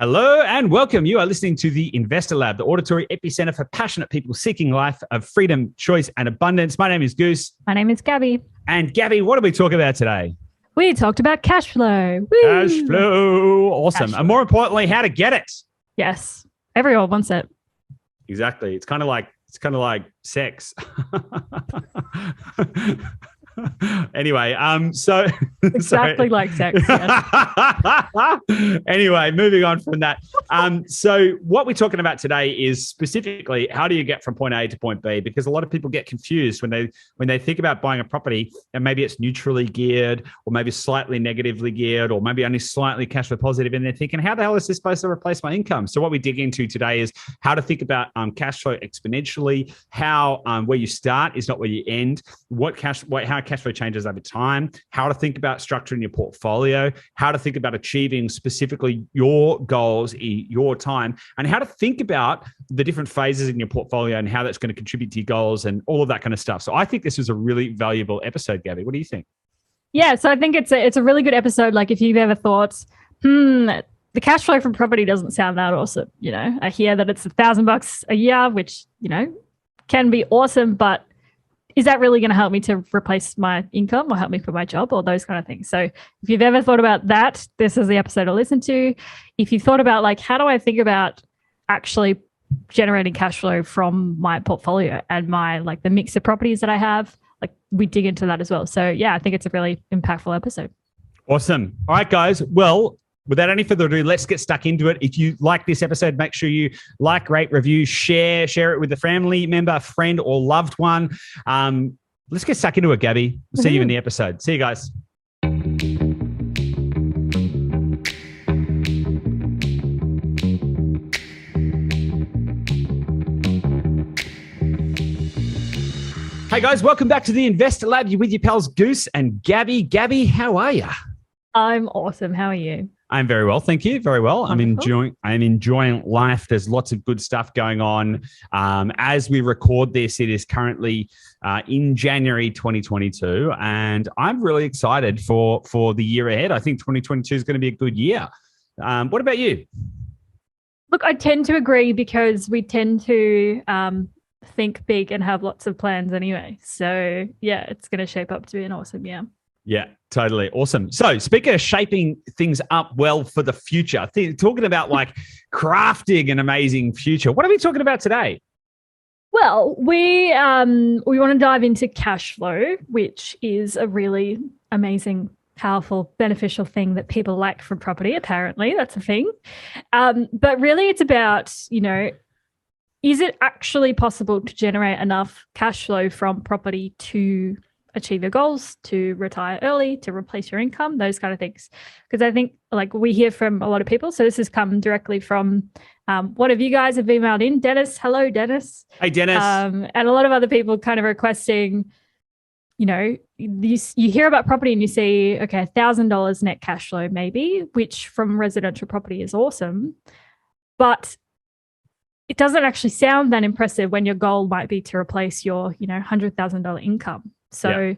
Hello and welcome. You are listening to the Investor Lab, the auditory epicenter for passionate people seeking life of freedom, choice, and abundance. My name is Goose. My name is Gabby. And Gabby, what are we talking about today? We talked about cash flow. Woo! Cash flow. Awesome. Cash flow. And more importantly, how to get it. Yes. Everyone wants it. Exactly. It's kind of like sex. Anyway, so exactly like sex. Yes. Anyway, moving on from that. So what we're talking about today is specifically how do you get from point A to point B? Because a lot of people get confused when they think about buying a property, and maybe it's neutrally geared, or maybe slightly negatively geared, or maybe only slightly cash flow positive, and they're thinking, how the hell is this supposed to replace my income? So what we dig into today is how to think about cash flow exponentially, how where you start is not where you end, how cash flow changes over time, how to think about structuring your portfolio, how to think about achieving specifically your goals in your time, and how to think about the different phases in your portfolio and how that's going to contribute to your goals and all of that kind of stuff. So I think this was a really valuable episode, Gabby. What do you think? Yeah, so I think it's a really good episode. Like if you've ever thought, the cash flow from property doesn't sound that awesome. You know, I hear that it's $1,000 a year, which, you know, can be awesome, but is that really going to help me to replace my income or help me for my job or those kind of things? So if you've ever thought about that, this is the episode to listen to. If you thought about like, how do I think about actually generating cash flow from my portfolio and my like the mix of properties that I have, like we dig into that as well. So yeah, I think it's a really impactful episode. Awesome. All right, guys. Well, without any further ado, let's get stuck into it. If you like this episode, make sure you like, rate, review, share it with a family member, friend, or loved one. Let's get stuck into it, Gabby. See you in the episode. See you guys. Hey guys, welcome back to the Investor Lab. You're with your pals Goose and Gabby. Gabby, how are you? I'm awesome. How are you? I'm very well, thank you. Very well. Wonderful. I'm enjoying life. There's lots of good stuff going on. As we record this, it is currently in January 2022, and I'm really excited for the year ahead. I think 2022 is going to be a good year. What about you? Look, I tend to agree because we tend to think big and have lots of plans anyway. So yeah, it's going to shape up to be an awesome year. Yeah, totally. Awesome. So speaking of shaping things up well for the future, talking about like crafting an amazing future, what are we talking about today? Well, we want to dive into cash flow, which is a really amazing, powerful, beneficial thing that people like from property. Apparently, that's a thing. But really it's about, you know, is it actually possible to generate enough cash flow from property to achieve your goals, to retire early, to replace your income, those kind of things? Because I think like we hear from a lot of people. So this has come directly from one of you guys have emailed in, Dennis. Hello, Dennis. Hey, Dennis. And a lot of other people kind of requesting, you know, you hear about property and you see, okay, $1,000 net cash flow maybe, which from residential property is awesome. But it doesn't actually sound that impressive when your goal might be to replace your, you know, $100,000 income. So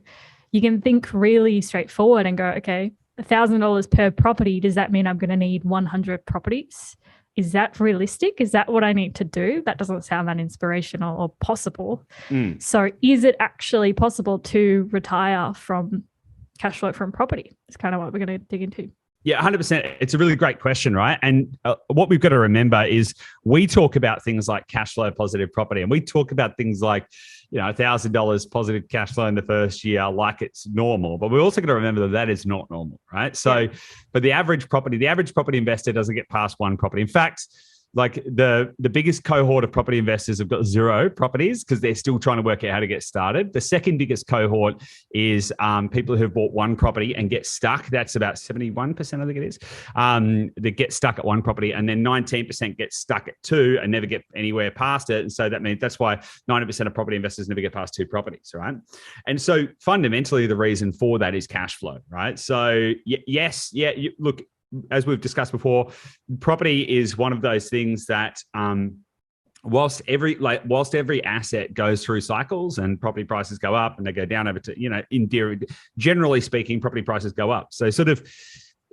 you can think really straightforward and go, okay, $1,000 per property. Does that mean I'm going to need 100 properties? Is that realistic? Is that what I need to do? That doesn't sound that inspirational or possible. So is it actually possible to retire from cash flow from property? It's kind of what we're going to dig into. Yeah, 100%. It's a really great question, right? And what we've got to remember is we talk about things like cash flow positive property, and we talk about things like, you know, $1,000 positive cash flow in the first year like it's normal. But we're also going to remember that is not normal, right? So, but the average property investor doesn't get past one property. In fact, like the biggest cohort of property investors have got 0 properties because they're still trying to work out how to get started. The second biggest cohort is people who've bought one property and get stuck. That's about 71%, I think it is. They get stuck at one property, and then 19% get stuck at 2 and never get anywhere past it. And so that means that's why 90% of property investors never get past 2 properties, right? And so fundamentally, the reason for that is cash flow, right? So look, as we've discussed before, property is one of those things that whilst every asset goes through cycles and property prices go up and they go down over to, you know, generally speaking, property prices go up. So sort of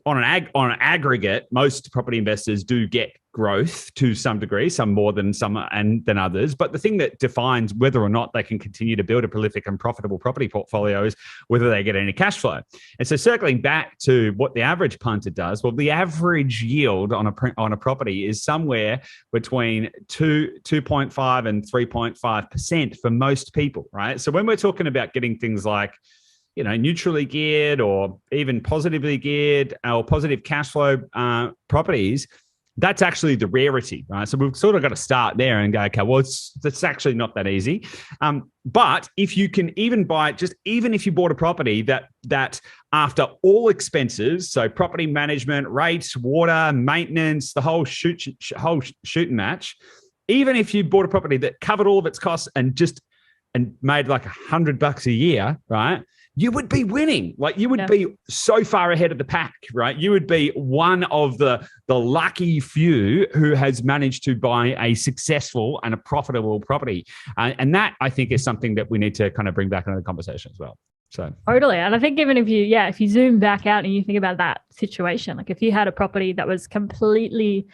on an aggregate, most property investors do get growth to some degree, some more than some and than others. But the thing that defines whether or not they can continue to build a prolific and profitable property portfolio is whether they get any cash flow. And so circling back to what the average punter does, well, the average yield on a property is somewhere between 2.5 and 3.5% for most people, right? So when we're talking about getting things like neutrally geared or even positively geared or positive cash flow properties, that's actually the rarity, right? So we've sort of got to start there and go, okay, well, it's actually not that easy. But if you can even buy, even if you bought a property that after all expenses, so property management, rates, water, maintenance, the whole shoot and match, even if you bought a property that covered all of its costs and made like $100 a year, right? You would be winning. Like you would be so far ahead of the pack, right? You would be one of the lucky few who has managed to buy a successful and a profitable property. And that, I think, is something that we need to kind of bring back into the conversation as well. So totally. And I think even if you zoom back out and you think about that situation, like if you had a property that was completely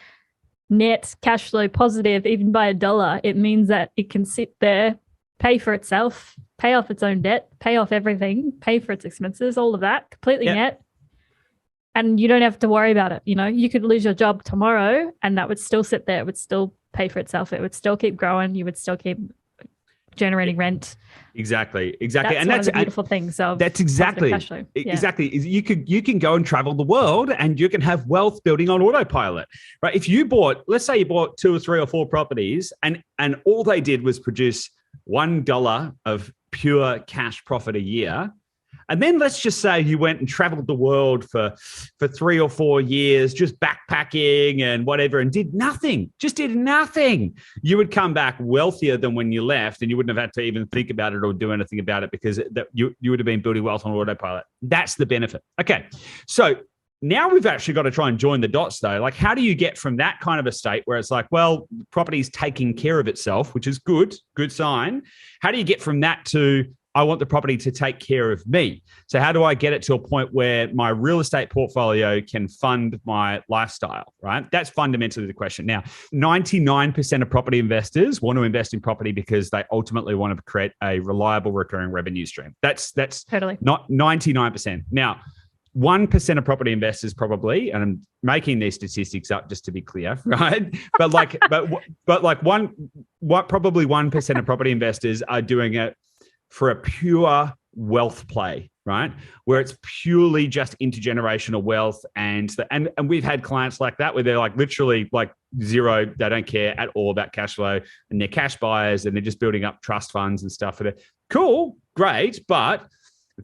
net cash flow positive, even by $1, it means that it can sit there, pay for itself, pay off its own debt, pay off everything, pay for its expenses, all of that, completely net. And you don't have to worry about it. You could lose your job tomorrow and that would still sit there. It would still pay for itself. It would still keep growing. You would still keep generating rent. Exactly. That's and one of the beautiful things of that's exactly cash flow. Exactly. You can go and travel the world and you can have wealth building on autopilot, right? If you let's say you bought 2 or 3 or 4 properties and all they did was produce $1 of pure cash profit a year. And then let's just say you went and traveled the world for 3 or 4 years, just backpacking and whatever, and did nothing. You would come back wealthier than when you left, and you wouldn't have had to even think about it or do anything about it because you would have been building wealth on autopilot. That's the benefit. Okay. So now we've actually got to try and join the dots though. Like, how do you get from that kind of a state where it's like, well, property's taking care of itself, which is good sign. How do you get from that to, I want the property to take care of me? So how do I get it to a point where my real estate portfolio can fund my lifestyle, right? That's fundamentally the question. Now, 99% of property investors want to invest in property because they ultimately want to create a reliable recurring revenue stream. That's totally not 99%. Now, 1% of property investors probably, and I'm making these statistics up just to be clear, right? But probably 1% of property investors are doing it for a pure wealth play, right? Where it's purely just intergenerational wealth. And we've had clients like that where they're like literally like zero, they don't care at all about cash flow and they're cash buyers and they're just building up trust funds and stuff. Cool, great, but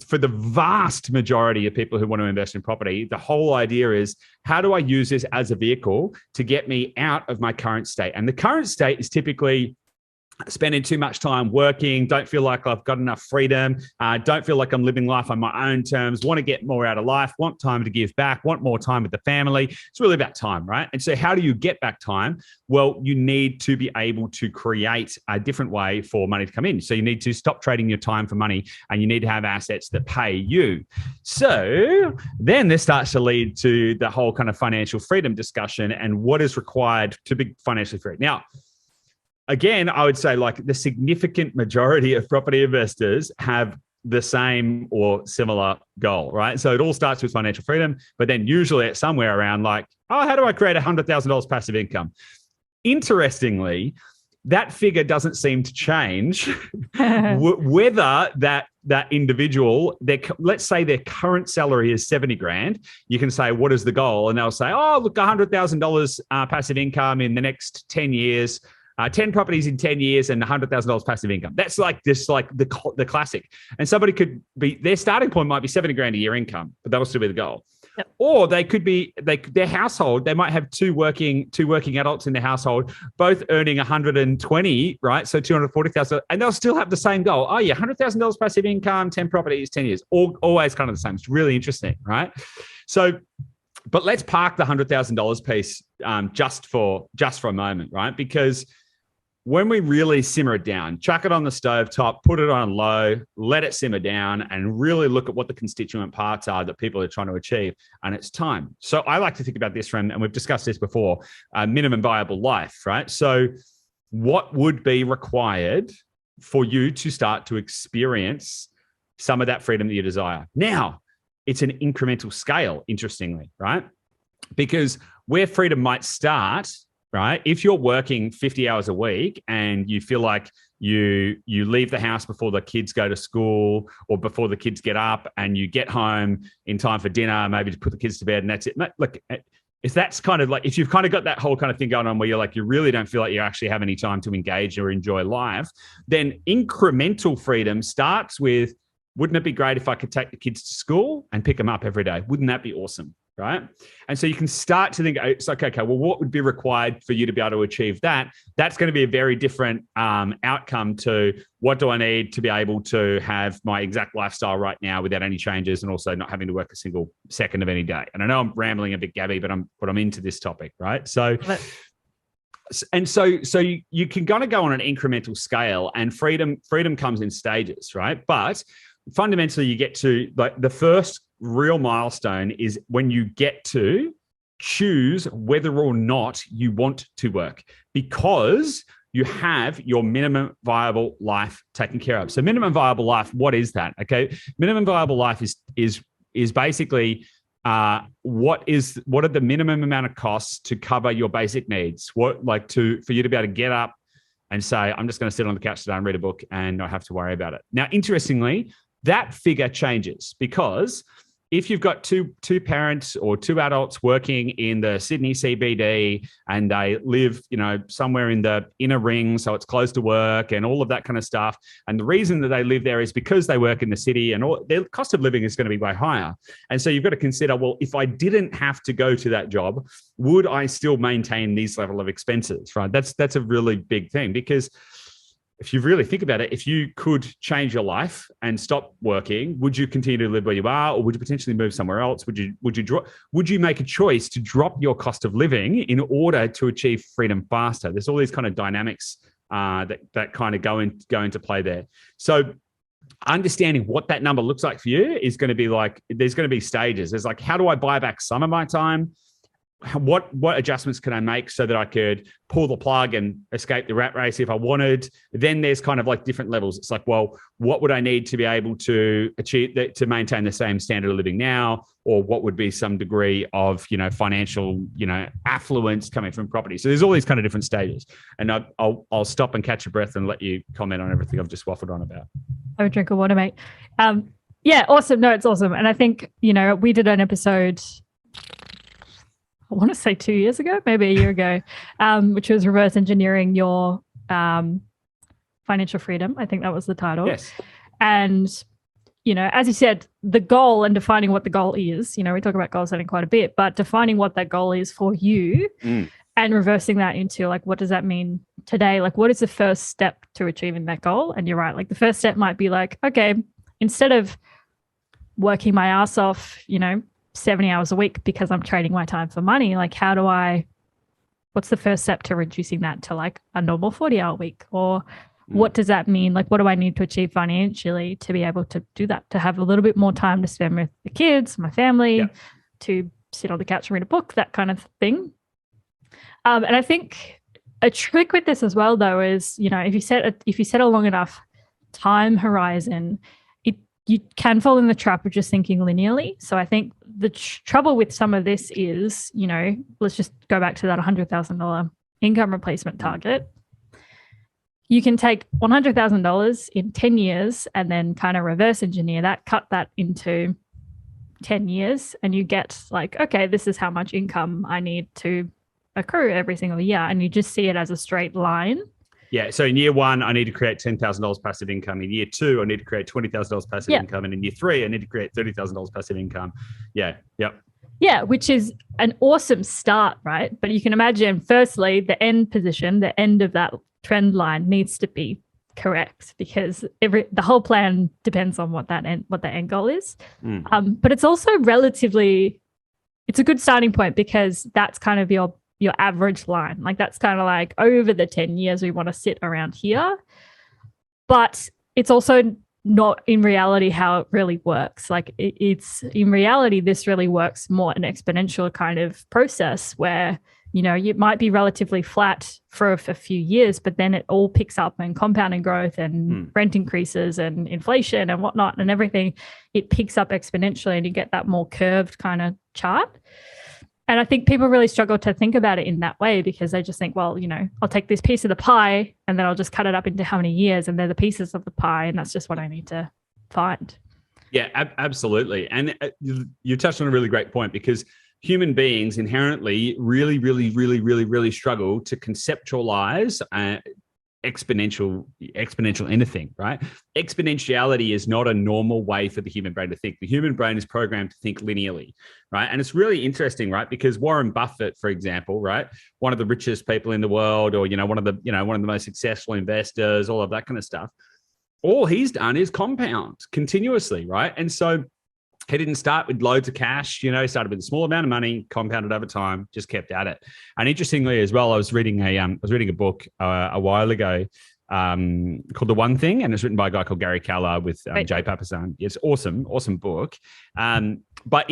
for the vast majority of people who want to invest in property, the whole idea is, how do I use this as a vehicle to get me out of my current state? And the current state is typically spending too much time working, don't feel like I've got enough freedom, don't feel like I'm living life on my own terms, want to get more out of life, want time to give back, want more time with the family. It's really about time, right? And so how do you get back time? Well, you need to be able to create a different way for money to come in. So you need to stop trading your time for money and you need to have assets that pay you. So then this starts to lead to the whole kind of financial freedom discussion and what is required to be financially free. Now, again, I would say like the significant majority of property investors have the same or similar goal, right? So it all starts with financial freedom, but then usually it's somewhere around like, oh, how do I create $100,000 passive income? Interestingly, that figure doesn't seem to change whether that individual, let's say their current salary is 70 grand. You can say, what is the goal? And they'll say, oh, look, $100,000 passive income in the next 10 years. 10 properties in 10 years and $100,000 passive income. That's like the classic. And somebody could be, their starting point might be 70 grand a year income, but that'll still be the goal. Yep. Or they could be, their household, they might have two working adults in their household, both earning 120, right? So 240,000, and they'll still have the same goal. Oh yeah, $100,000 passive income, 10 properties, 10 years, always kind of the same. It's really interesting, right? So, but let's park the $100,000 piece just for a moment, right? Because when we really simmer it down, chuck it on the stove top, put it on low, let it simmer down, and really look at what the constituent parts are that people are trying to achieve. And it's time. So I like to think about this from, and we've discussed this before, minimum viable life, right? So what would be required for you to start to experience some of that freedom that you desire? Now, it's an incremental scale, interestingly, right? Because where freedom might start, right? If you're working 50 hours a week and you feel like you leave the house before the kids go to school or before the kids get up, and you get home in time for dinner, maybe to put the kids to bed, and that's it. Look, if that's kind of like, if you've kind of got that whole kind of thing going on where you're like, you really don't feel like you actually have any time to engage or enjoy life, then incremental freedom starts with, wouldn't it be great if I could take the kids to school and pick them up every day? Wouldn't that be awesome? Right. And so you can start to think, it's like, okay, well, what would be required for you to be able to achieve that? That's going to be a very different outcome to what do I need to be able to have my exact lifestyle right now without any changes, and also not having to work a single second of any day. And I know I'm rambling a bit, Gabby, but I'm into this topic, right? So, and so you can kind of go on an incremental scale, and freedom comes in stages, right? But fundamentally, you get to, like, the first real milestone is when you get to choose whether or not you want to work, because you have your minimum viable life taken care of. So minimum viable life, what is that? Okay. Minimum viable life is basically what are the minimum amount of costs to cover your basic needs? For you to be able to get up and say, I'm just going to sit on the couch today and read a book and not have to worry about it. Now, interestingly, that figure changes, because if you've got two parents or two adults working in the Sydney CBD and they live, somewhere in the inner ring, so it's close to work and all of that kind of stuff, and the reason that they live there is because they work in the city, and their cost of living is going to be way higher. And so you've got to consider, well, if I didn't have to go to that job, would I still maintain these level of expenses, right? That's a really big thing, because if you really think about it, if you could change your life and stop working, would you continue to live where you are, or would you potentially move somewhere else? Would you make a choice to drop your cost of living in order to achieve freedom faster? There's all these kind of dynamics that kind of go into play there. So understanding what that number looks like for you is going to be like, there's going to be stages. There's like, how do I buy back some of my time? What adjustments can I make so that I could pull the plug and escape the rat race if I wanted? Then there's kind of like different levels. It's like, well, what would I need to be able to achieve that, to maintain the same standard of living now? Or what would be some degree of, financial, affluence coming from property? So there's all these kind of different stages. And I'll stop and catch your breath and let you comment on everything I've just waffled on about. Have a drink of water, mate. Yeah, awesome. No, it's awesome. And I think, we did an episode, I want to say 2 years ago, maybe a year ago, which was reverse engineering your financial freedom. I think that was the title. Yes. And, as you said, the goal and defining what the goal is, we talk about goal setting quite a bit, but defining what that goal is for you and reversing that into, like, what does that mean today? Like, what is the first step to achieving that goal? And you're right. Like, the first step might be like, okay, instead of working my ass off, 70 hours a week because I'm trading my time for money, like, what's the first step to reducing that to like a normal 40-hour week? Or what does that mean? Like, what do I need to achieve financially to be able to do that, to have a little bit more time to spend with the kids, my family, to sit on the couch and read a book, that kind of thing. And I think a trick with this as well, though, is, if you set a long enough time horizon, you can fall in the trap of just thinking linearly. So I think the trouble with some of this is, let's just go back to that $100,000 income replacement target. You can take $100,000 in 10 years and then kind of reverse engineer that, cut that into 10 years, and you get like, okay, this is how much income I need to accrue every single year. And you just see it as a straight line. Yeah. So in year one, I need to create $10,000 passive income. In year two, I need to create $20,000 passive income. And in year three, I need to create $30,000 passive income. Yeah. Yep. Yeah, which is an awesome start, right? But you can imagine, firstly, the end position, the end of that trend line needs to be correct, because the whole plan depends on what the end goal is. But it's also it's a good starting point, because that's kind of your your average line. Like that's kind of like over the 10 years, we want to sit around here. But it's also not in reality how it really works. Like it's in reality, this really works more an exponential kind of process where, you know, it might be relatively flat for a few years, but then it all picks up and compounding growth and rent increases and inflation and whatnot and everything. It picks up exponentially and you get that more curved kind of chart. And I think people really struggle to think about it in that way because they just think, well, you know, I'll take this piece of the pie and then I'll just cut it up into how many years and they're the pieces of the pie. And that's just what I need to find. Yeah, absolutely. And you touched on a really great point because human beings inherently really struggle to conceptualize exponential anything, right? Exponentiality is not a normal way for the human brain to think. The human brain is programmed to think linearly, right? And it's really interesting, right? Because Warren Buffett, for example, right, one of the richest people in the world, or one of the most successful investors, all of that kind of stuff, all he's done is compound continuously, right? And so he didn't start with loads of cash, started with a small amount of money, compounded over time, just kept at it. And interestingly as well, I was reading a book a while ago called The One Thing, and it's written by a guy called Gary Keller with Jay Papasan. It's awesome book. But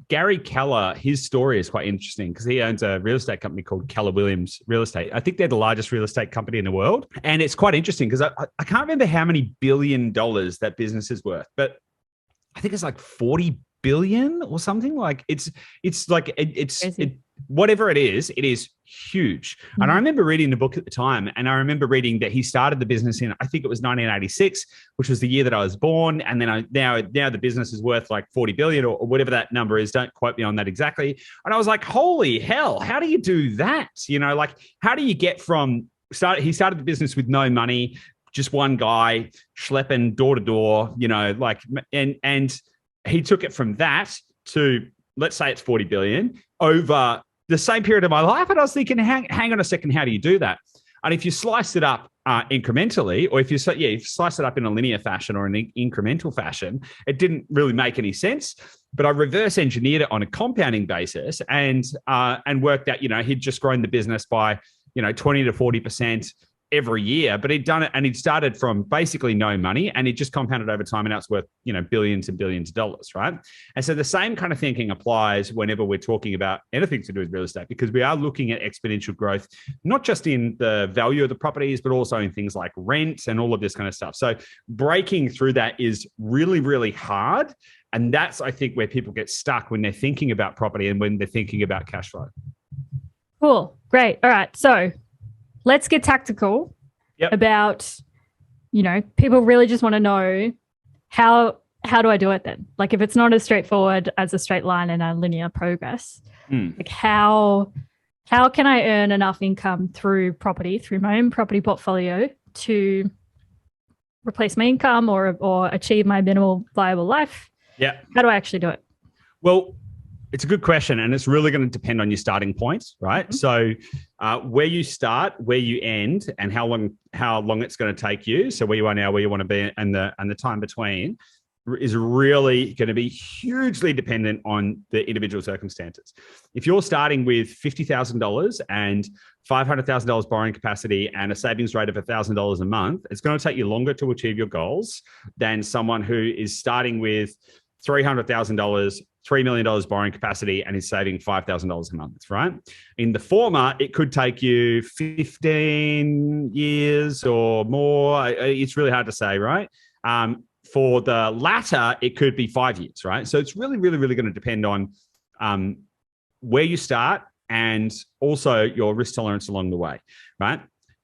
Gary Keller, his story is quite interesting because he owns a real estate company called Keller Williams Real Estate. I think they're the largest real estate company in the world. And it's quite interesting because I can't remember how many $1 billion that business is worth, but I think it's like 40 billion or something. Like it's whatever it is huge. Mm-hmm. And I remember reading the book at the time, and I remember reading that he started the business in, I think it was 1986, which was the year that I was born. And then now the business is worth like 40 billion or whatever that number is. Don't quote me on that exactly. And I was like, holy hell, how do you do that? Like how do you get from he started the business with no money, just one guy schlepping door to door, and he took it from that to, let's say it's 40 billion over the same period of my life. And I was thinking, hang on a second, how do you do that? And if you slice it up incrementally, or if you slice it up in a linear fashion or an incremental fashion, it didn't really make any sense. But I reverse engineered it on a compounding basis and worked out, he'd just grown the business by, 20 to 40% every year, but he'd done it and he'd started from basically no money and he just compounded over time, and now it's worth, billions and billions of dollars, right? And so the same kind of thinking applies whenever we're talking about anything to do with real estate, because we are looking at exponential growth, not just in the value of the properties, but also in things like rent and all of this kind of stuff. So breaking through that is really, really hard. And that's, I think, where people get stuck when they're thinking about property and when they're thinking about cash flow. Cool. Great. All right. So let's get tactical about, people really just want to know how do I do it then? Like if it's not as straightforward as a straight line and a linear progress, like how can I earn enough income through my own property portfolio to replace my income or achieve my minimal viable life? Yeah. How do I actually do it? Well, it's a good question, and it's really going to depend on your starting point, right? Mm-hmm. So where you start, where you end, and how long it's going to take you. So where you are now, where you want to be, and the time between is really going to be hugely dependent on the individual circumstances. If you're starting with $50,000 and $500,000 borrowing capacity and a savings rate of $1,000 a month, it's going to take you longer to achieve your goals than someone who is starting with $300,000, $3 million borrowing capacity, and is saving $5,000 a month, right? In the former, it could take you 15 years or more. It's really hard to say, right? For the latter, it could be 5 years, right? So it's really, really, really going to depend on where you start and also your risk tolerance along the way, right?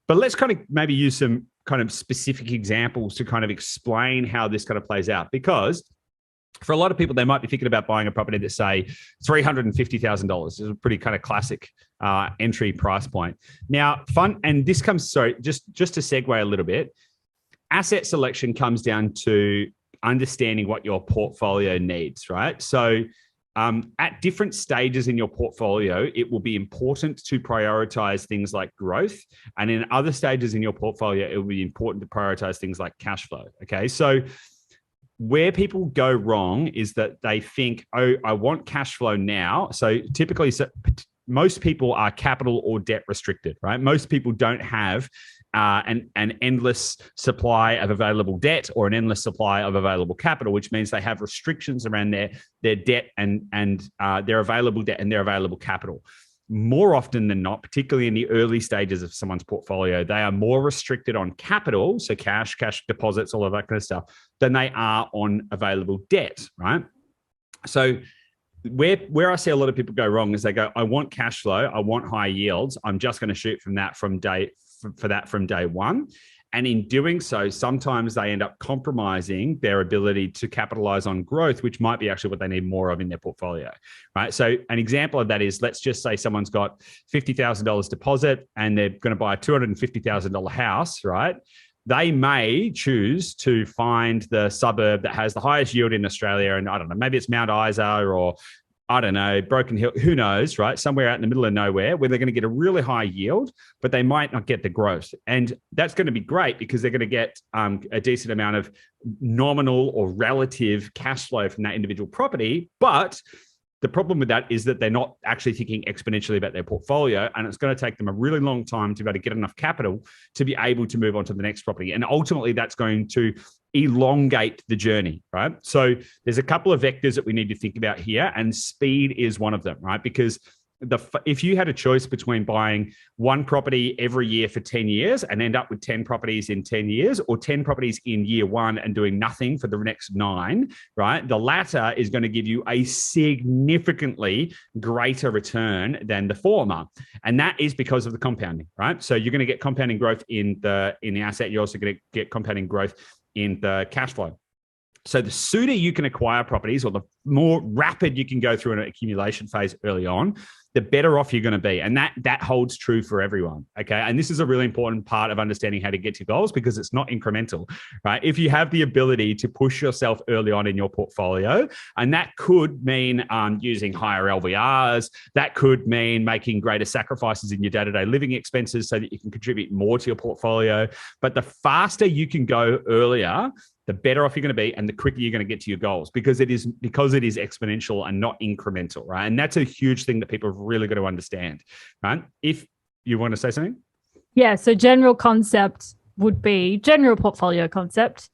But let's kind of maybe use some kind of specific examples to kind of explain how this kind of plays out, because for a lot of people, they might be thinking about buying a property that, say, $350,000 is a pretty kind of classic entry price point. Now, just to segue a little bit, asset selection comes down to understanding what your portfolio needs, right? So at different stages in your portfolio, it will be important to prioritize things like growth. And in other stages in your portfolio, it will be important to prioritize things like cash flow, okay? So where people go wrong is that they think, oh, I want cash flow now. So typically, most people are capital or debt restricted, right? Most people don't have an endless supply of available debt or an endless supply of available capital, which means they have restrictions around their debt and their available debt and their available capital. More often than not, particularly in the early stages of someone's portfolio, they are more restricted on capital, so cash deposits, all of that kind of stuff, than they are on available debt, right? So where I see a lot of people go wrong is they go, I want cash flow, I want high yields, I'm just going to shoot from day one. And in doing so, sometimes they end up compromising their ability to capitalize on growth, which might be actually what they need more of in their portfolio, right? So an example of that is, let's just say someone's got $50,000 deposit and they're going to buy a $250,000 house, right? They may choose to find the suburb that has the highest yield in Australia. And I don't know, maybe it's Mount Isa or I don't know, Broken Hill, who knows, right? Somewhere out in the middle of nowhere where they're going to get a really high yield, but they might not get the growth. And that's going to be great because they're going to get a decent amount of nominal or relative cash flow from that individual property. But the problem with that is that they're not actually thinking exponentially about their portfolio, and it's going to take them a really long time to be able to get enough capital to be able to move on to the next property. And ultimately, that's going to elongate the journey, right? So there's a couple of vectors that we need to think about here, and speed is one of them, right? Because if you had a choice between buying one property every year for 10 years and end up with 10 properties in 10 years, or 10 properties in year one and doing nothing for the next 9, right? The latter is going to give you a significantly greater return than the former. And that is because of the compounding, right? So you're going to get compounding growth in the asset. You're also going to get compounding growth in the cash flow. So the sooner you can acquire properties, or the more rapid you can go through an accumulation phase early on, the better off you're going to be. And that holds true for everyone. Okay. And this is a really important part of understanding how to get to goals, because it's not incremental, right? If you have the ability to push yourself early on in your portfolio, and that could mean using higher LVRs, that could mean making greater sacrifices in your day-to-day living expenses so that you can contribute more to your portfolio. But the faster you can go earlier, the better off you're going to be, and the quicker you're going to get to your goals, because it is exponential and not incremental, right? And that's a huge thing that people have really got to understand, right? If you want to say something. Yeah. So general concept would be, general portfolio concept,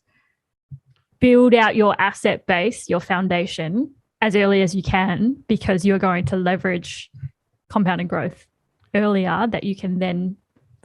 build out your asset base, your foundation as early as you can, because you're going to leverage compounding growth earlier, that you can then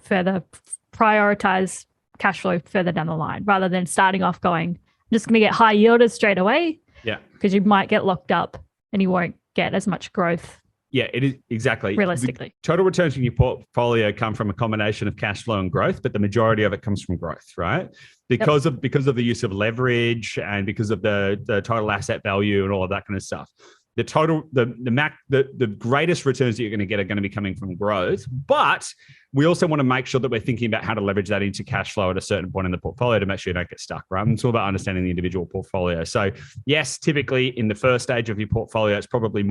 further prioritize cash flow further down the line, rather than starting off going, I'm just going to get high yielders straight away. Yeah. Because you might get locked up and you won't get as much growth. Yeah, it is exactly. Realistically. The total returns from your portfolio come from a combination of cash flow and growth, but the majority of it comes from growth, right? Because of the use of leverage, and because of the total asset value and all of that kind of stuff. The greatest returns that you're going to get are going to be coming from growth, but we also want to make sure that we're thinking about how to leverage that into cash flow at a certain point in the portfolio to make sure you don't get stuck, right? And it's all about understanding the individual portfolio. So yes, typically in the first stage of your portfolio, it's probably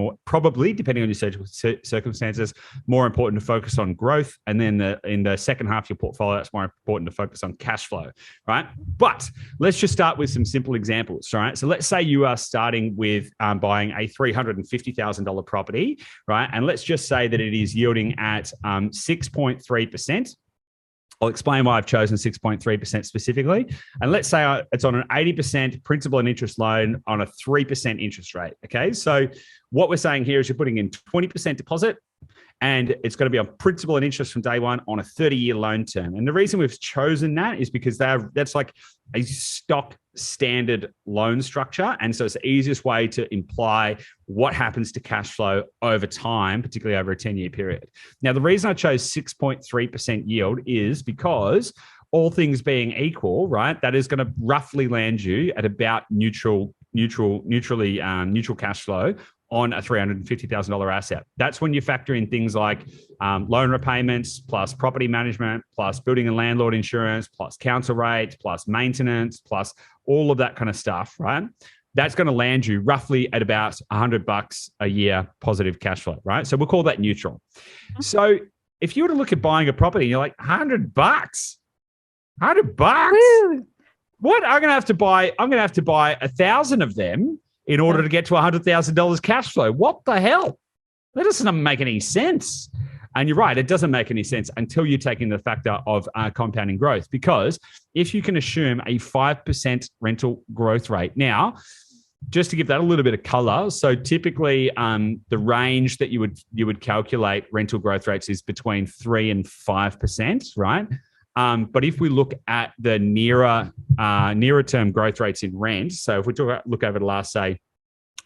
depending on your circumstances, more important to focus on growth. And then in the second half of your portfolio, it's more important to focus on cash flow, right? But let's just start with some simple examples, right? So let's say you are starting with buying a $350,000 property, right? And let's just say that it is yielding at 6.3%. I'll explain why I've chosen 6.3% specifically. And let's say it's on an 80% principal and interest loan on a 3% interest rate. Okay. So what we're saying here is you're putting in 20% deposit, and it's going to be on principal and interest from day one on a 30-year loan term. And the reason we've chosen that is because that's like a stock standard loan structure. And so it's the easiest way to imply what happens to cash flow over time, particularly over a 10-year period. Now, the reason I chose 6.3% yield is because all things being equal, right, that is going to roughly land you at about neutral cash flow on a $350,000 asset. That's when you factor in things like loan repayments, plus property management, plus building and landlord insurance, plus council rates, plus maintenance, plus all of that kind of stuff, right? That's going to land you roughly at about $100 a year positive cash flow, right? So we'll call that neutral. So if you were to look at buying a property and you're like, $100? $100? What? I'm going to have to buy 1,000 of them in order to get to $100,000 cash flow. What the hell? That doesn't make any sense. And you're right, it doesn't make any sense until you take in the factor of compounding growth. Because if you can assume a 5% rental growth rate, now, just to give that a little bit of color, so typically the range that you would calculate rental growth rates is between 3 and 5%, right? But if we look at the nearer term growth rates in rent, so if we look over the last, say,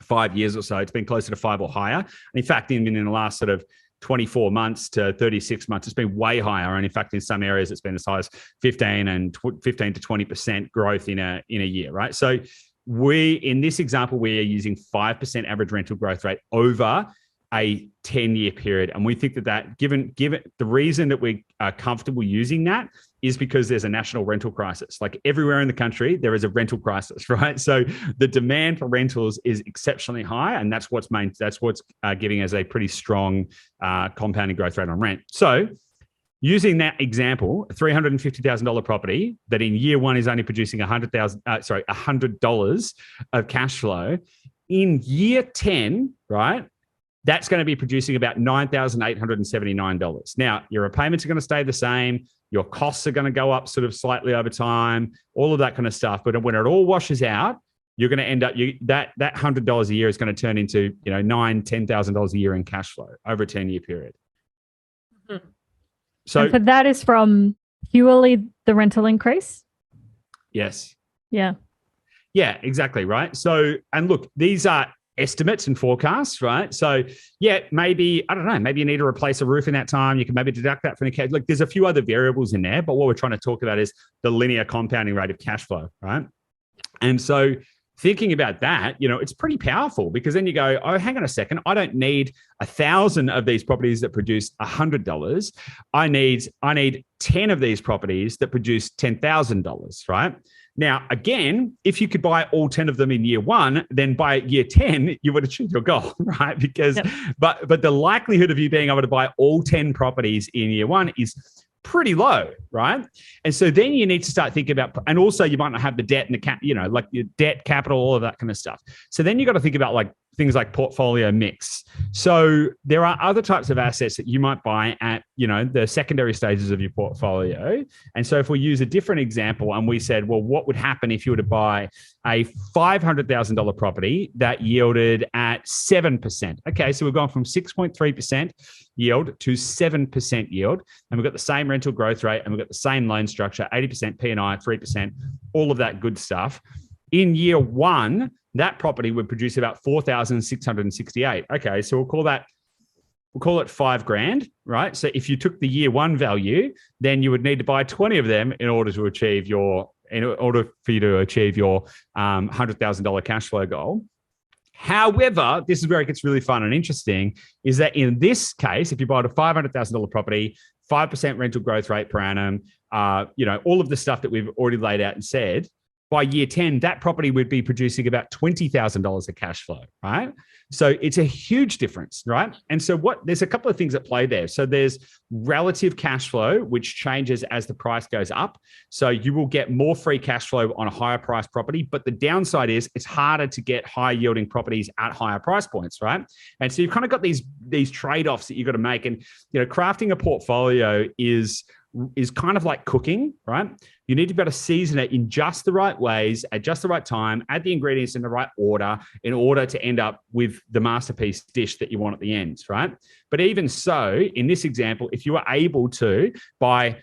5 years or so, it's been closer to 5 or higher. And in fact, in the last sort of 24 months to 36 months, it's been way higher. And in fact, in some areas, it's been as high as 15 to 20% growth in a year, right? So in this example, we are using 5% average rental growth rate over a 10-year period. And we think that given the reason that we are comfortable using that is because there's a national rental crisis. Like everywhere in the country, there is a rental crisis, right? So the demand for rentals is exceptionally high, and that's what's giving us a pretty strong compounding growth rate on rent. So using that example, a $350,000 property that in year one is only producing $100 of cash flow, in year 10, right? That's going to be producing about $9,879. Now, your repayments are going to stay the same. Your costs are going to go up sort of slightly over time, all of that kind of stuff. But when it all washes out, you're going to end up, that $100 a year is going to turn into, $9,000, $10,000 a year in cash flow over a 10-year period. Mm-hmm. So that is from purely the rental increase? Yes. Yeah. Yeah, exactly. Right. So, and look, these are estimates and forecasts, right? So yeah, maybe, I don't know, maybe you need to replace a roof in that time. You can maybe deduct that from the cash. Like there's a few other variables in there, but what we're trying to talk about is the linear compounding rate of cash flow, right? And so thinking about that, it's pretty powerful because then you go, oh, hang on a second. I don't need 1,000 of these properties that produce $100. I need 10 of these properties that produce $10,000, right? Now, again, if you could buy all 10 of them in year one, then by year 10, you would achieve your goal, right? Because, yep. but the likelihood of you being able to buy all 10 properties in year one is pretty low, right? And so then you need to start thinking about, and also you might not have the debt and the like your debt, capital, all of that kind of stuff. So then you got to think about like things like portfolio mix. So there are other types of assets that you might buy at, the secondary stages of your portfolio. And so if we use a different example and we said, well, what would happen if you were to buy a $500,000 property that yielded at 7%? Okay, so we've gone from 6.3% yield to 7% yield. And we've got the same rental growth rate and we've got the same loan structure, 80% P&I, 3%, all of that good stuff. In year one, that property would produce about $4,668. Okay, so we'll call it $5,000, right? So if you took the year one value, then you would need to buy 20 of them in order for you to achieve your $100,000 cash flow goal. However, this is where it gets really fun and interesting, is that in this case, if you bought a $500,000 property, 5% rental growth rate per annum, all of the stuff that we've already laid out and said, by year 10, that property would be producing about $20,000 of cash flow, right? So it's a huge difference, right? And so there's a couple of things at play there. So there's relative cash flow, which changes as the price goes up. So you will get more free cash flow on a higher price property, but the downside is it's harder to get high yielding properties at higher price points, right? And so you've kind of got these trade-offs that you've got to make. And, crafting a portfolio is kind of like cooking, right? You need to be able to season it in just the right ways, at just the right time, add the ingredients in the right order in order to end up with the masterpiece dish that you want at the end, right? But even so, in this example, if you were able to buy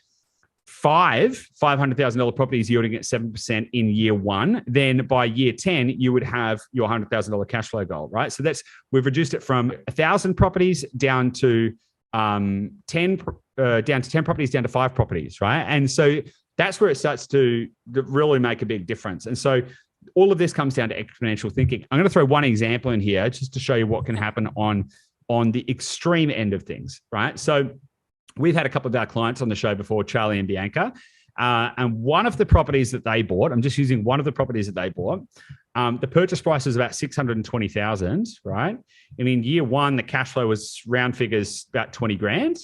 $500,000 properties yielding at 7% in year one, then by year 10, you would have your $100,000 cash flow goal, right? So we've reduced it from 1,000 properties down to 10 properties down to 5 properties, right? And so that's where it starts to really make a big difference. And so all of this comes down to exponential thinking. I'm going to throw one example in here just to show you what can happen on the extreme end of things, right? So we've had a couple of our clients on the show before, Charlie and Bianca, and one of the properties that they bought, I'm just using one of the properties that they bought, the purchase price was about $620,000, right? And in year one, the cash flow was round figures about $20,000.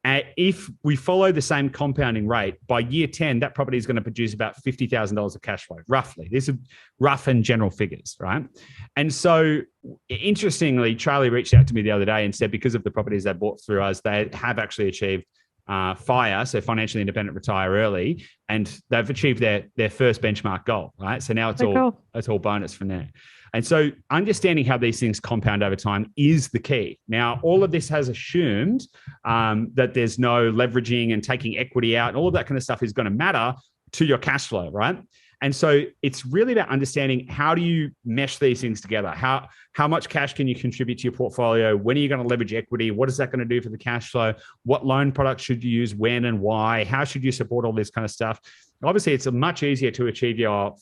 if we follow the same compounding rate, by year 10, that property is going to produce about $50,000 of cash flow, roughly. These are rough and general figures, right? And so, interestingly, Charlie reached out to me the other day and said because of the properties they bought through us, they have actually achieved FIRE, so financially independent, retire early, and they've achieved their first benchmark goal, right? So now it's all bonus from there. And so understanding how these things compound over time is the key. Now, all of this has assumed that there's no leveraging and taking equity out, and all of that kind of stuff is going to matter to your cash flow, right? And so it's really about understanding how do you mesh these things together? How much cash can you contribute to your portfolio? When are you going to leverage equity? What is that going to do for the cash flow? What loan products should you use? When and why? How should you support all this kind of stuff? Obviously, it's much easier to achieve your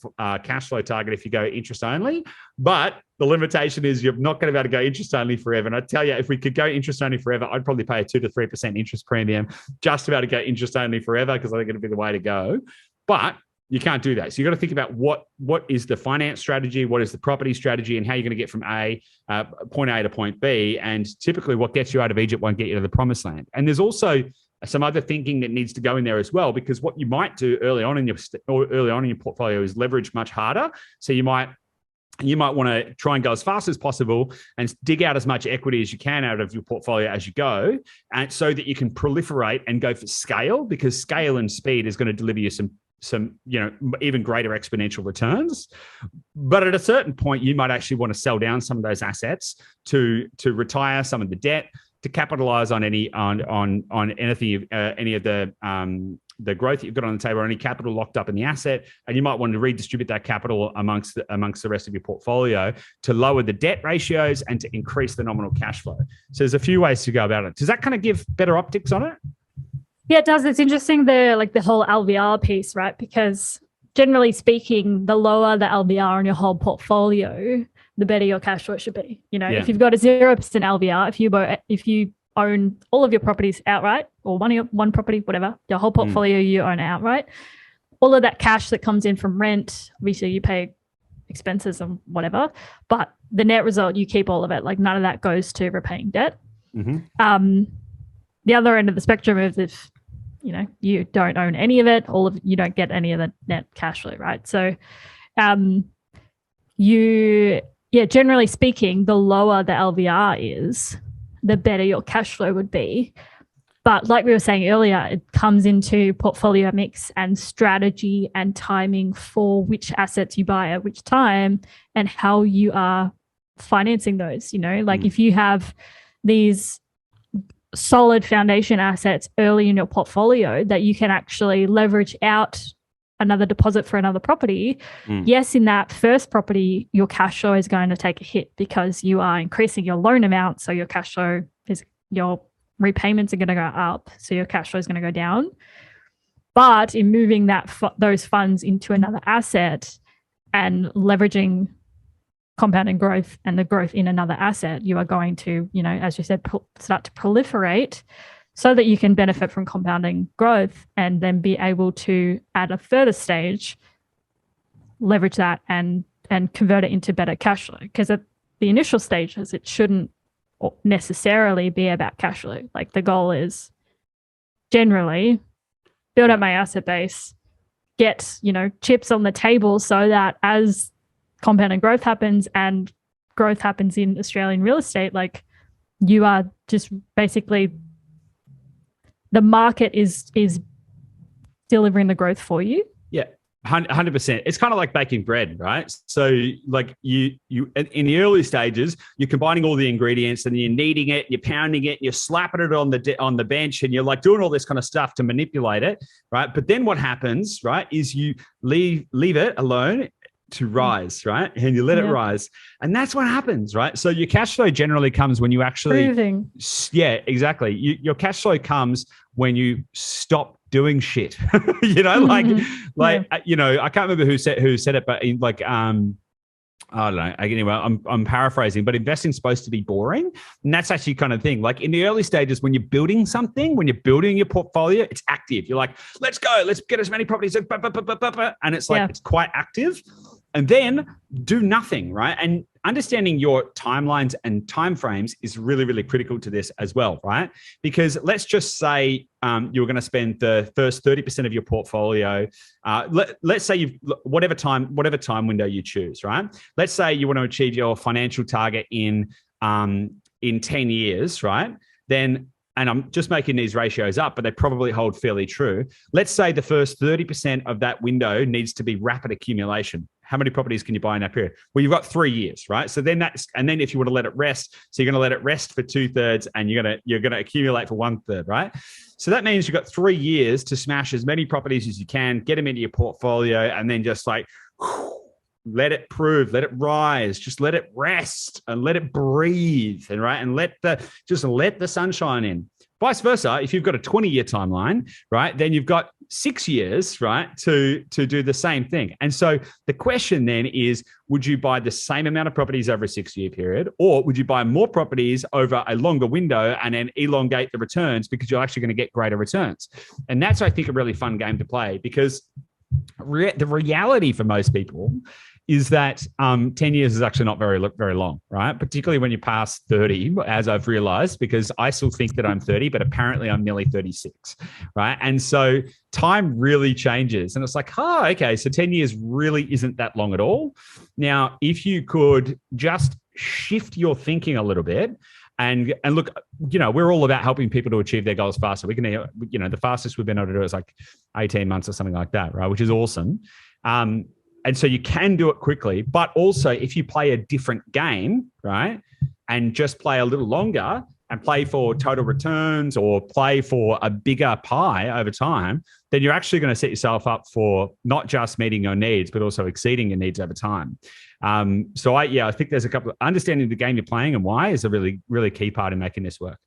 cash flow target if you go interest only, but the limitation is you're not going to be able to go interest only forever. And I tell you, if we could go interest only forever, I'd probably pay a 2 to 3% interest premium just to be able to go interest only forever, because I think it'd be the way to go. But you can't do that. So you've got to think about what is the finance strategy, what is the property strategy, and how you're going to get from point A to point B. And typically what gets you out of Egypt won't get you to the promised land. And there's also some other thinking that needs to go in there as well, because what you might do early on in your portfolio is leverage much harder. So you might want to try and go as fast as possible and dig out as much equity as you can out of your portfolio as you go, and so that you can proliferate and go for scale, because scale and speed is going to deliver you some even greater exponential returns. But at a certain point, you might actually want to sell down some of those assets to retire some of the debt, to capitalize on anything, any of the growth that you've got on the table, or any capital locked up in the asset, and you might want to redistribute that capital amongst the rest of your portfolio to lower the debt ratios and to increase the nominal cash flow. So there's a few ways to go about it. Does that kind of give better optics on it? Yeah, it does. It's interesting, the whole LVR piece, right? Because generally speaking, the lower the LVR on your whole portfolio, the better your cash flow should be. If you've got a 0% LVR, if you own all of your properties outright, or one property, whatever, your whole portfolio you own outright, all of that cash that comes in from rent, obviously you pay expenses and whatever, but the net result, you keep all of it. Like none of that goes to repaying debt. Mm-hmm. The other end of the spectrum is if you don't own any of it, you don't get any of the net cash flow, right? So generally speaking, the lower the LVR is, the better your cash flow would be. But like we were saying earlier, it comes into portfolio mix and strategy and timing for which assets you buy at which time and how you are financing those. If you have these solid foundation assets early in your portfolio that you can actually leverage out another deposit for another property, yes, in that first property, your cash flow is going to take a hit because you are increasing your loan amount. So your cash flow your repayments are going to go up. So your cash flow is going to go down. But in moving those funds into another asset and leveraging compounding growth and the growth in another asset, you are going to, as you said, start to proliferate so that you can benefit from compounding growth and then be able to, at a further stage, leverage that and convert it into better cash flow. Because at the initial stages, it shouldn't necessarily be about cash flow. Like the goal is generally build up my asset base, get, chips on the table so that as compounding growth happens and growth happens in Australian real estate, like you are just basically the market is delivering the growth for you. Yeah, 100%. It's kind of like baking bread, right? So like you in the early stages, you're combining all the ingredients and you're kneading it, you're pounding it, you're slapping it on the bench, and you're like doing all this kind of stuff to manipulate it, right? But then what happens, right, is you leave it alone to rise, right? And you let it rise. And that's what happens, right? So your cash flow generally comes when you actually... Proving. Yeah, exactly. Your cash flow comes when you stop doing shit. I can't remember who said it, but I don't know. Anyway, I'm paraphrasing, but investing's supposed to be boring. And that's actually kind of thing. Like in the early stages, when you're building something, when you're building your portfolio, it's active. You're like, let's go, let's get as many properties. And it's like, it's quite active. And then do nothing, right? And understanding your timelines and timeframes is really, really critical to this as well, right? Because let's just say you're going to spend the first 30% of your portfolio. Let's say you've whatever time window you choose, right? Let's say you want to achieve your financial target in 10 years, right? Then, and I'm just making these ratios up, but they probably hold fairly true. Let's say the first 30% of that window needs to be rapid accumulation. How many properties can you buy in that period? Well, you've got 3 years, right? So then and then if you want to let it rest, so you're going to let it rest for 2/3 and you're going to accumulate for 1/3, right? So that means you've got 3 years to smash as many properties as you can, get them into your portfolio, and then just like, let it prove, let it rise, just let it rest and let it breathe, and right, and let the sunshine in. Vice versa, if you've got a 20-year timeline, right, then you've got 6 years, right, to do the same thing. And so the question then is, would you buy the same amount of properties over a 6-year period, or would you buy more properties over a longer window and then elongate the returns because you're actually going to get greater returns? And that's, I think, a really fun game to play, because the reality for most people is that 10 years is actually not very long, right? Particularly when you pass 30, as I've realized, because I still think that I'm 30, but apparently I'm nearly 36, right? And so time really changes. And it's like, okay, so 10 years really isn't that long at all. Now, if you could just shift your thinking a little bit, and look, we're all about helping people to achieve their goals faster. We can, the fastest we've been able to do is like 18 months or something like that, right? Which is awesome. And so you can do it quickly, but also if you play a different game, right, and just play a little longer and play for total returns or play for a bigger pie over time, then you're actually going to set yourself up for not just meeting your needs, but also exceeding your needs over time. So I think there's a couple of understanding the game you're playing and why is a really, really key part in making this work.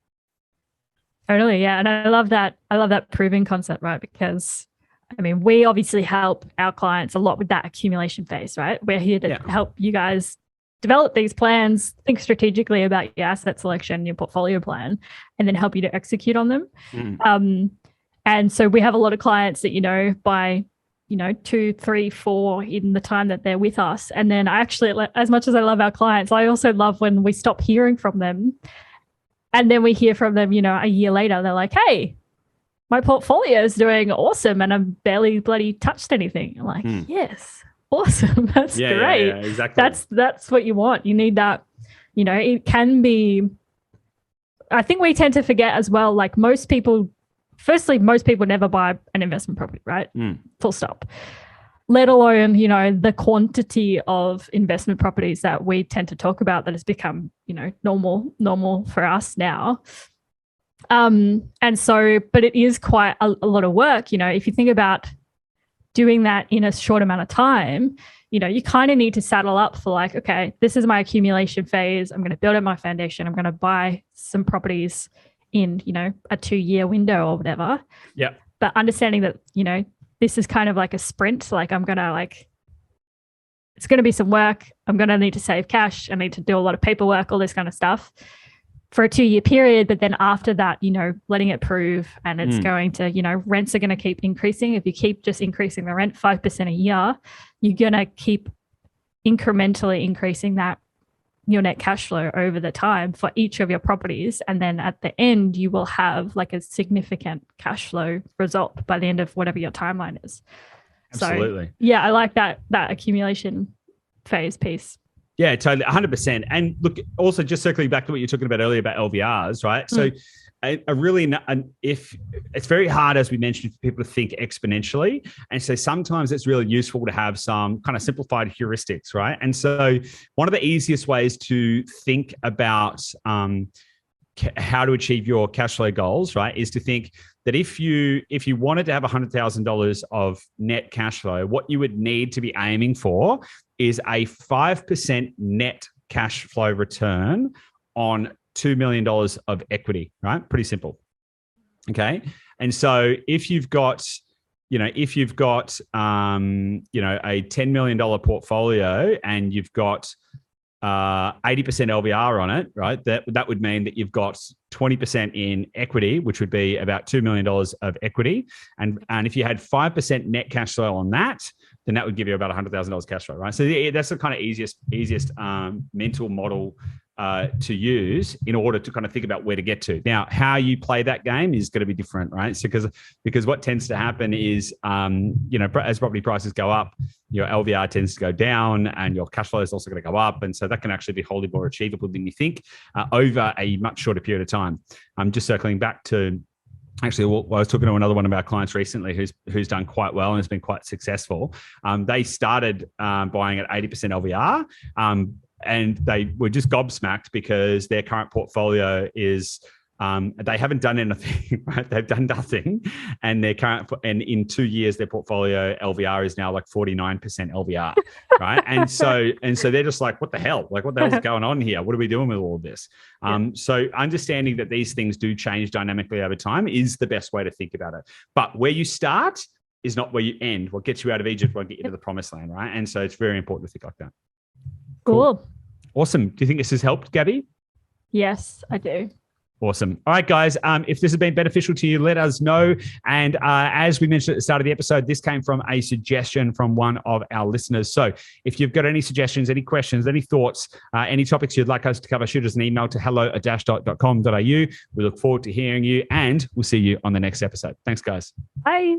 Totally. Yeah. And I love that proving concept, right? Because I mean, we obviously help our clients a lot with that accumulation phase, right? We're here to help you guys develop these plans, think strategically about your asset selection, your portfolio plan, and then help you to execute on them. And so we have a lot of clients that, by, 2, 3, 4 in the time that they're with us. And then I actually, as much as I love our clients, I also love when we stop hearing from them. And then we hear from them, a year later, they're like, hey, my portfolio is doing awesome and I've barely bloody touched anything. I'm like, yes, awesome. That's great. Yeah, exactly. That's what you want. You need that, it can be, I think we tend to forget as well, like most people never buy an investment property, right? Full stop. Let alone, the quantity of investment properties that we tend to talk about that has become, normal for us now. And so, but it is quite a lot of work, if you think about doing that in a short amount of time, you kind of need to saddle up for like, okay, this is my accumulation phase. I'm going to build up my foundation. I'm going to buy some properties in, a 2-year window or whatever. Yeah. But understanding that, this is kind of like a sprint, like it's going to be some work. I'm going to need to save cash. I need to do a lot of paperwork, all this kind of stuff for a 2-year period. But then after that, letting it prove, and it's going to, rents are going to keep increasing. If you keep just increasing the rent 5% a year, you're going to keep incrementally increasing that, your net cash flow over the time for each of your properties. And then at the end, you will have like a significant cash flow result by the end of whatever your timeline is. Absolutely. So, yeah, I like that accumulation phase piece. Yeah, totally, 100%. And look, also just circling back to what you're talking about earlier about LVRs, right? So if it's very hard, as we mentioned, for people to think exponentially. And so sometimes it's really useful to have some kind of simplified heuristics, right? And so one of the easiest ways to think about how to achieve your cash flow goals, right, is to think that if you wanted to have $100,000 of net cash flow, what you would need to be aiming for is a 5% net cash flow return on $2 million of equity, right? Pretty simple. Okay. And so if you've got, a $10 million portfolio and you've got 80% LVR on it, right? That would mean that you've got 20% in equity, which would be about $2 million of equity. And if you had 5% net cash flow on that, then that would give you about $100,000 cash flow, right? So that's the kind of easiest mental model to use in order to kind of think about where to get to. Now, how you play that game is going to be different, right? So because what tends to happen is, as property prices go up, your LVR tends to go down and your cash flow is also going to go up. And so that can actually be wholly more achievable than you think over a much shorter period of time. I'm just circling back to, actually, I was talking to another one of our clients recently who's done quite well and has been quite successful. They started buying at 80% LVR, and they were just gobsmacked because their current portfolio is they haven't done anything, right? They've done nothing, and in 2 years their portfolio LVR is now like 49% LVR, right? and so they're just like, what the hell? Like, what the hell's going on here? What are we doing with all of this? So understanding that these things do change dynamically over time is the best way to think about it. But where you start is not where you end. What gets you out of Egypt won't get you to the promised land, right? And so it's very important to think like that. Cool. Awesome. Do you think this has helped, Gabby? Yes, I do. Awesome. All right, guys. If this has been beneficial to you, let us know. And as we mentioned at the start of the episode, this came from a suggestion from one of our listeners. So if you've got any suggestions, any questions, any thoughts, any topics you'd like us to cover, shoot us an email to hello@dashdot.com.au. We look forward to hearing you, and we'll see you on the next episode. Thanks, guys. Bye.